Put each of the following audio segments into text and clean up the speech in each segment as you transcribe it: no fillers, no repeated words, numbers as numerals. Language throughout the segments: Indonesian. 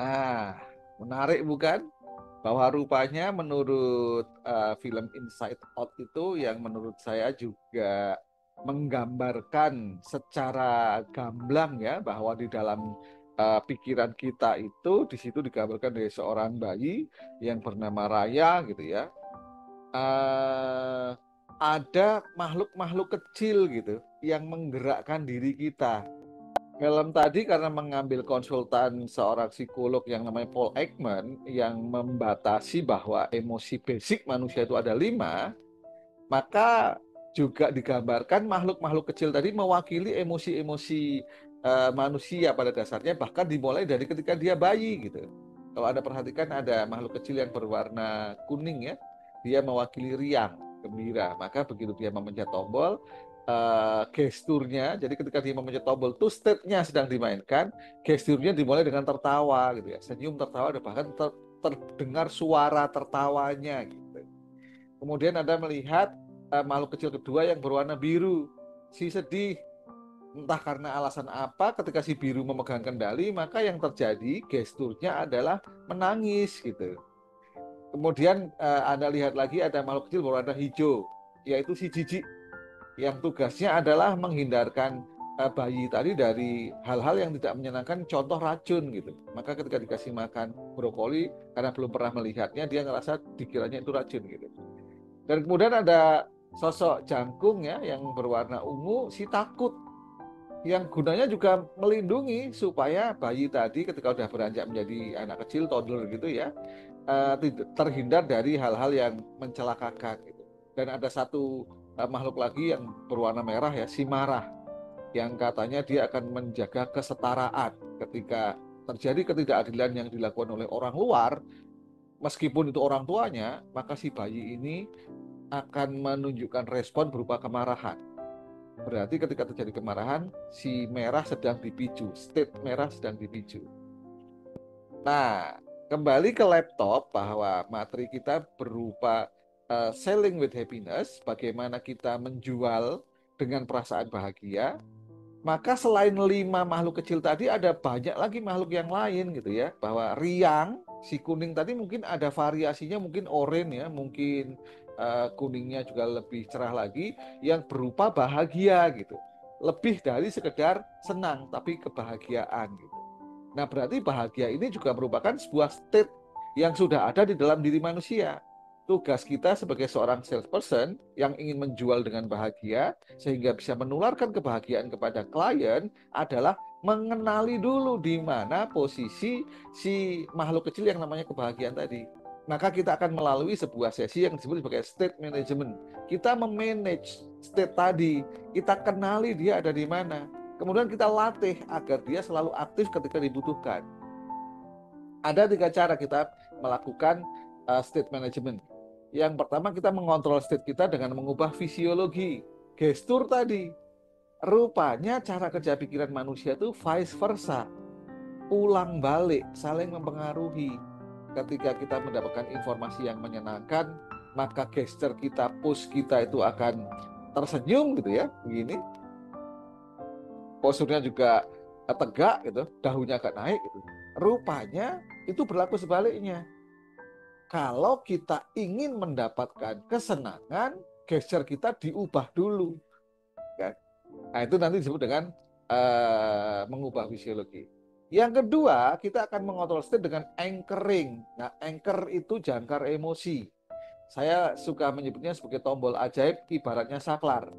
Nah, menarik bukan? Bahwa rupanya menurut film Inside Out itu yang menurut saya juga menggambarkan secara gamblang ya bahwa di dalam pikiran kita itu di situ digambarkan dari seorang bayi yang bernama Raya gitu ya. eh, ada makhluk-makhluk kecil gitu yang menggerakkan diri kita. Film tadi karena mengambil konsultan seorang psikolog yang namanya Paul Ekman yang membatasi bahwa emosi basic manusia itu ada 5, maka juga digambarkan makhluk-makhluk kecil tadi mewakili emosi-emosi manusia pada dasarnya bahkan dimulai dari ketika dia bayi gitu. Kalau Anda perhatikan ada makhluk kecil yang berwarna kuning ya, dia mewakili riang, gembira. Maka begitu dia memencet tombol, gesturnya, jadi ketika dia memencet tombol itu state-nya sedang dimainkan, gesturnya dimulai dengan tertawa gitu ya, senyum tertawa dan bahkan terdengar suara tertawanya gitu. Kemudian Anda melihat makhluk kecil kedua yang berwarna biru, si sedih. Entah karena alasan apa, ketika si biru memegang kendali, maka yang terjadi gesturnya adalah menangis gitu. Kemudian Anda lihat lagi ada makhluk kecil berwarna hijau, yaitu si jijik yang tugasnya adalah menghindarkan bayi tadi dari hal-hal yang tidak menyenangkan, contoh racun gitu. Maka ketika dikasih makan brokoli, karena belum pernah melihatnya, dia ngerasa dikiranya itu racun gitu. Dan kemudian ada sosok jangkung ya yang berwarna ungu, si takut, yang gunanya juga melindungi supaya bayi tadi ketika sudah beranjak menjadi anak kecil, toddler gitu ya, terhindar dari hal-hal yang mencelakakan gitu. Dan ada satu makhluk lagi yang berwarna merah ya, si marah, yang katanya dia akan menjaga kesetaraan ketika terjadi ketidakadilan yang dilakukan oleh orang luar, meskipun itu orang tuanya, maka si bayi ini akan menunjukkan respon berupa kemarahan. Berarti ketika terjadi kemarahan, si merah sedang dipicu, state merah sedang dipicu. Nah, kembali ke laptop bahwa materi kita berupa selling with happiness, bagaimana kita menjual dengan perasaan bahagia, maka selain 5 makhluk kecil tadi ada banyak lagi makhluk yang lain gitu ya. Bahwa riang, si kuning tadi mungkin ada variasinya, mungkin oranye ya, mungkin kuningnya juga lebih cerah lagi, yang berupa bahagia gitu. Lebih dari sekedar senang, tapi kebahagiaan gitu. Nah, berarti bahagia ini juga merupakan sebuah state yang sudah ada di dalam diri manusia. Tugas kita sebagai seorang salesperson yang ingin menjual dengan bahagia sehingga bisa menularkan kebahagiaan kepada klien adalah mengenali dulu di mana posisi si makhluk kecil yang namanya kebahagiaan tadi. Maka kita akan melalui sebuah sesi yang disebut sebagai state management. Kita memanage state tadi, kita kenali dia ada di mana. Kemudian kita latih agar dia selalu aktif ketika dibutuhkan. Ada 3 cara kita melakukan state management. Yang pertama, kita mengontrol state kita dengan mengubah fisiologi, gestur tadi. Rupanya cara kerja pikiran manusia itu vice versa, pulang balik, saling mempengaruhi. Ketika kita mendapatkan informasi yang menyenangkan, maka gesture kita, pose kita itu akan tersenyum gitu ya, begini. Posturnya juga tegak gitu, dahunya agak naik gitu. Rupanya itu berlaku sebaliknya. Kalau kita ingin mendapatkan kesenangan, gesture kita diubah dulu, kan? Nah, itu nanti disebut dengan mengubah fisiologi. Yang kedua, kita akan mengontrol state dengan anchoring. Nah, anchor itu jangkar emosi. Saya suka menyebutnya sebagai tombol ajaib, ibaratnya saklar.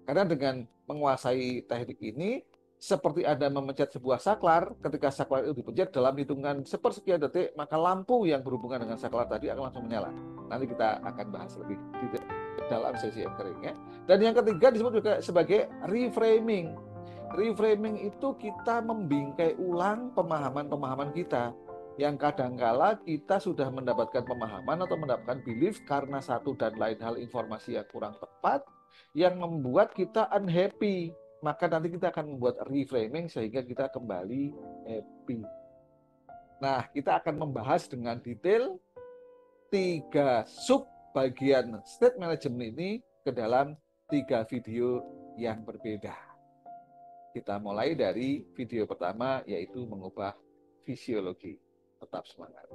Karena dengan menguasai teknik ini, seperti Anda memencet sebuah saklar, ketika saklar itu dipencet dalam hitungan sepersekian detik, maka lampu yang berhubungan dengan saklar tadi akan langsung menyala. Nanti kita akan bahas lebih detail dalam sesi anchoring ya. Dan yang ketiga disebut juga sebagai reframing. Reframing itu kita membingkai ulang pemahaman-pemahaman kita yang kadangkala kita sudah mendapatkan pemahaman atau mendapatkan belief karena satu dan lain hal informasi yang kurang tepat yang membuat kita unhappy. Maka nanti kita akan membuat reframing sehingga kita kembali happy. Nah, kita akan membahas dengan detail 3 sub bagian state management ini ke dalam 3 video yang berbeda. Kita mulai dari video pertama, yaitu mengubah fisiologi. Tetap semangat.